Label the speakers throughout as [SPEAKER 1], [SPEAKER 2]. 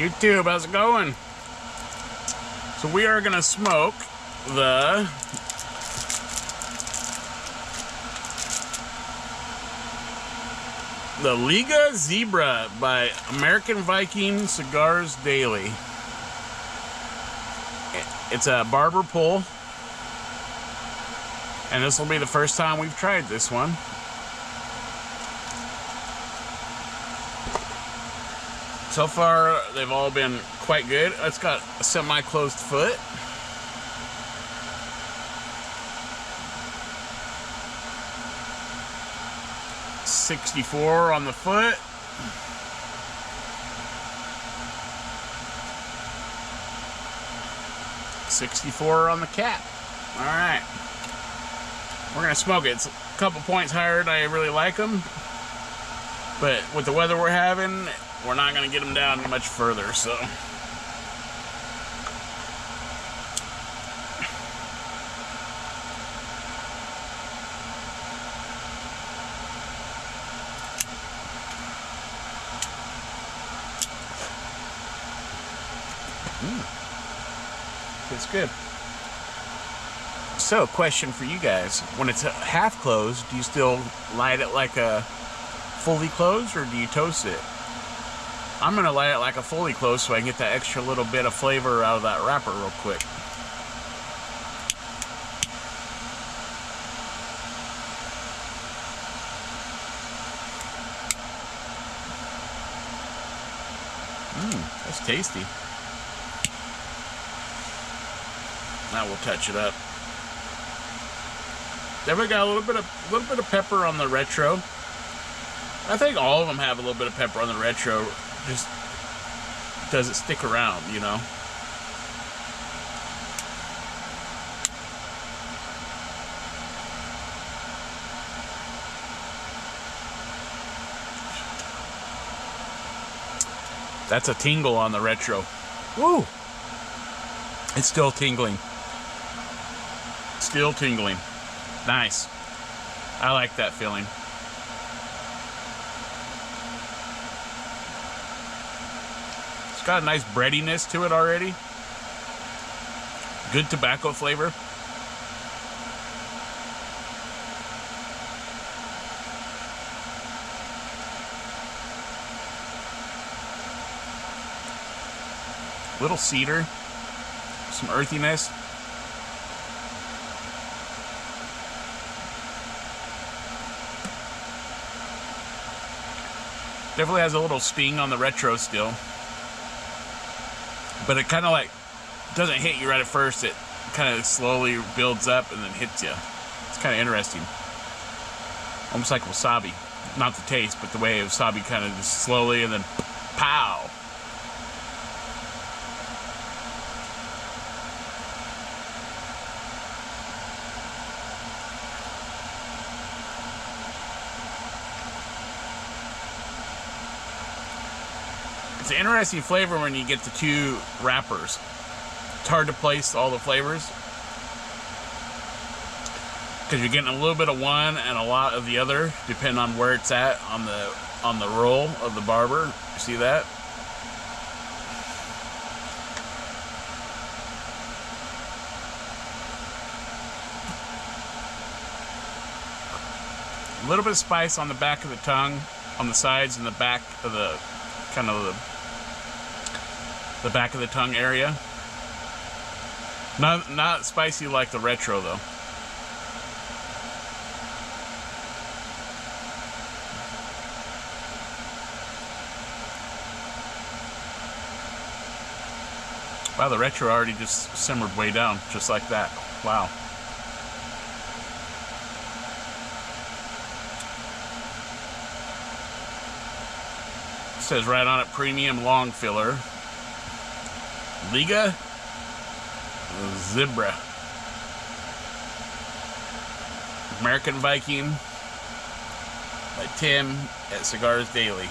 [SPEAKER 1] YouTube, how's it going? So we are gonna smoke the Liga Zebra by American Viking Cigars Daily. It's a barber pull, and this will be the first time we've tried this one. So far, they've all been quite good. It's got a semi-closed foot. .64 on the foot. .64 on the cap. All right, we're gonna smoke it. It's a couple points higher than I really like them, but with the weather we're having, we're not going to get them down much further, so. It's good. So, question for you guys. When it's half closed, do you still light it like a fully closed, or do you toast it? I'm going to light it like a fully closed so I can get that extra little bit of flavor out of that wrapper real quick. That's tasty. Now we'll touch it up. Definitely got a little bit of pepper on the retro. I think all of them have a little bit of pepper on the retro. Just doesn't stick around, you know. That's a tingle on the retro. Woo! It's still tingling. Still tingling. Nice. I like that feeling. It's got a nice breadiness to it already. Good tobacco flavor. Little cedar. Some earthiness. Definitely has a little sting on the retro still. But it kind of like doesn't hit you right at first. It kind of slowly builds up and then hits you. It's kind of interesting. Almost like wasabi. Not the taste, but the way wasabi kind of just slowly and then pow. It's an interesting flavor when you get the two wrappers. It's hard to place all the flavors because you're getting a little bit of one and a lot of the other, depending on where it's at on the roll of the barber. You see that? A little bit of spice on the back of the tongue, on the sides and the back of the kind of the back of the tongue area. Not spicy like the retro though. Wow, the retro already just simmered way down, just like that. Wow. It says right on it, premium long filler. Liga Zebra. American Viking by Tim at Cigars Daily.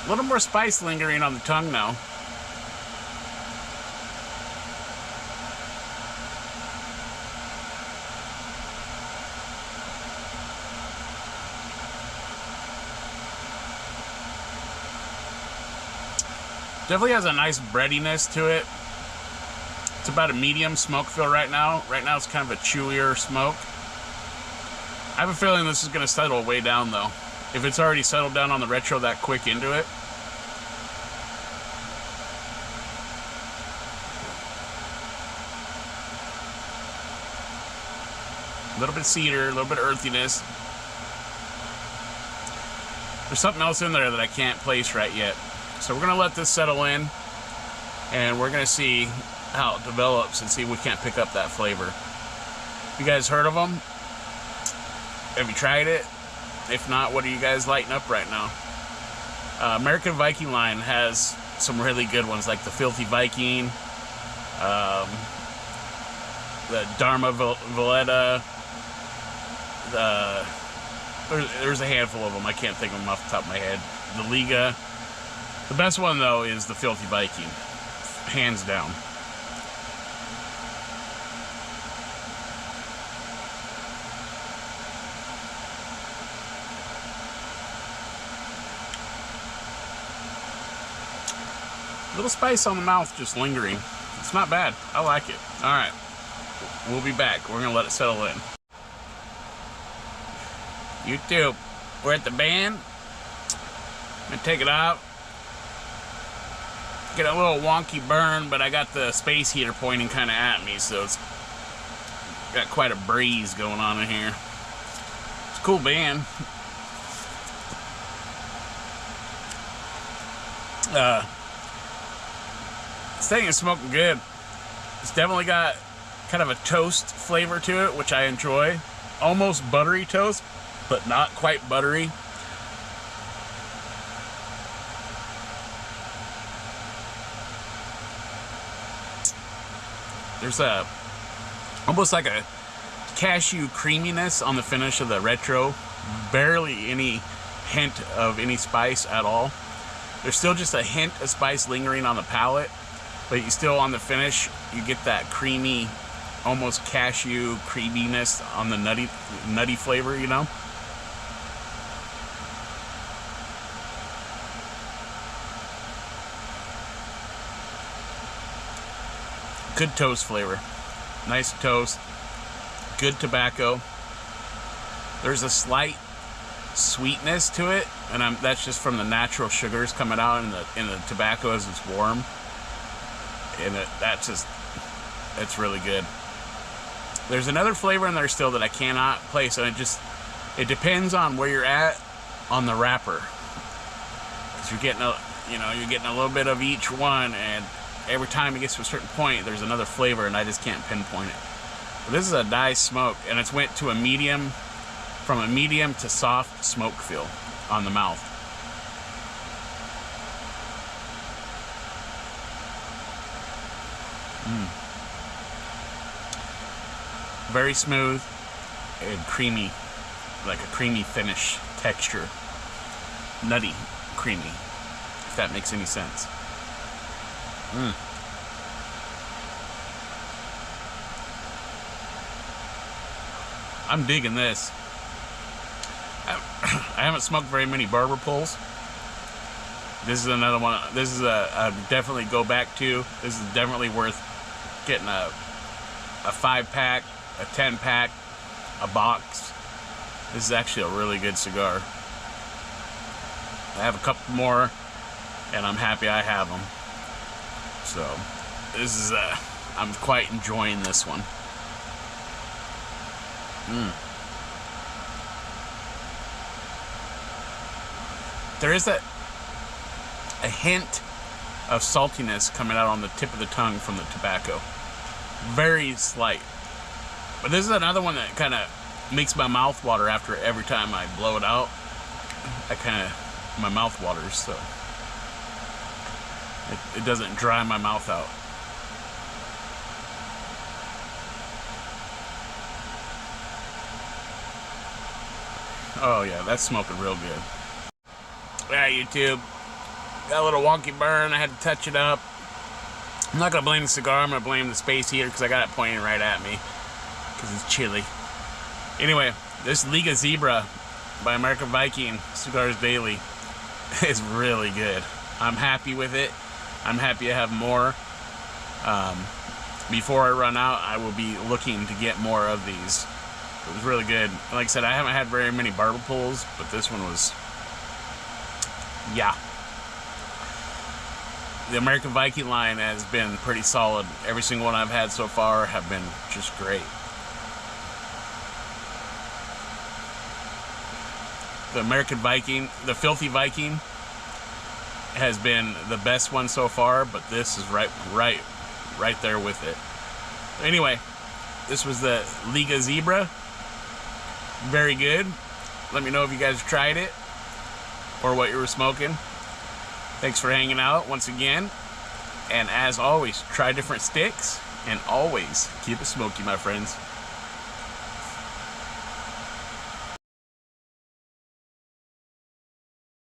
[SPEAKER 1] A little more spice lingering on the tongue now. Definitely has a nice breadiness to it. It's about a medium smoke feel right now. Right now it's kind of a chewier smoke. I have a feeling this is going to settle way down though. If it's already settled down on the retro that quick into it. A little bit of cedar, a little bit of earthiness. There's something else in there that I can't place right yet. So we're going to let this settle in, and we're going to see how it develops and see if we can't pick up that flavor. You guys heard of them? Have you tried it? If not, what are you guys lighting up right now? American Viking line has some really good ones, like the Filthy Viking, the Dharma Valletta. There's a handful of them. I can't think of them off the top of my head. The Liga. The best one, though, is the Filthy Viking. Hands down. Little spice on the mouth just lingering. It's not bad. I like it. All right. We'll be back. We're going to let it settle in. YouTube, we're at the band. I'm going to take it out. Get a little wonky burn, but I got the space heater pointing kind of at me, so it's got quite a breeze going on in here. It's a cool band. This thing is smoking good. It's definitely got kind of a toast flavor to it, which I enjoy. Almost buttery toast, but not quite buttery. There's almost like a cashew creaminess on the finish of the retro. Barely any hint of any spice at all. There's still just a hint of spice lingering on the palate, but you still, on the finish, you get that creamy, almost cashew creaminess on the nutty flavor, you know? Good toast flavor. Nice toast. Good tobacco. There's a slight sweetness to it, and that's just from the natural sugars coming out in the tobacco as it's warm. And it's really good. There's another flavor in there still that I cannot place, and it depends on where you're at on the wrapper. Because you're getting a little bit of each one, and every time it gets to a certain point, there's another flavor, and I just can't pinpoint it. But this is a nice smoke, and it's went to from a medium to soft smoke feel on the mouth. Very smooth and creamy, like a creamy finish texture. Nutty, creamy, if that makes any sense. I'm digging this. I haven't smoked very many barber pulls. This is another one. This is a definitely go back to. This is definitely worth getting a 5-pack, a 10-pack, a box. This is actually a really good cigar. I have a couple more, and I'm happy I have them. So, this is I'm quite enjoying this one. There is a hint of saltiness coming out on the tip of the tongue from the tobacco. Very slight. But this is another one that kind of makes my mouth water after every time I blow it out. My mouth waters, so it doesn't dry my mouth out. Oh yeah, that's smoking real good. Alright, YouTube. Got a little wonky burn. I had to touch it up. I'm not going to blame the cigar. I'm going to blame the space heater because I got it pointing right at me because it's chilly. Anyway, this Liga Zebra by American Viking Cigars Daily is really good. I'm happy with it. I'm happy to have more. Before I run out, I will be looking to get more of these. It was really good. Like I said, I haven't had very many barber pools, but this one was, yeah. The American Viking line has been pretty solid. Every single one I've had so far have been just great. The American Viking, the Filthy Viking, has been the best one so far, but this is right there with it. Anyway, this was the Liga Zebra. Very good. Let me know if you guys tried it or what you were smoking. Thanks for hanging out once again. And as always, try different sticks and always keep it smoky, my friends.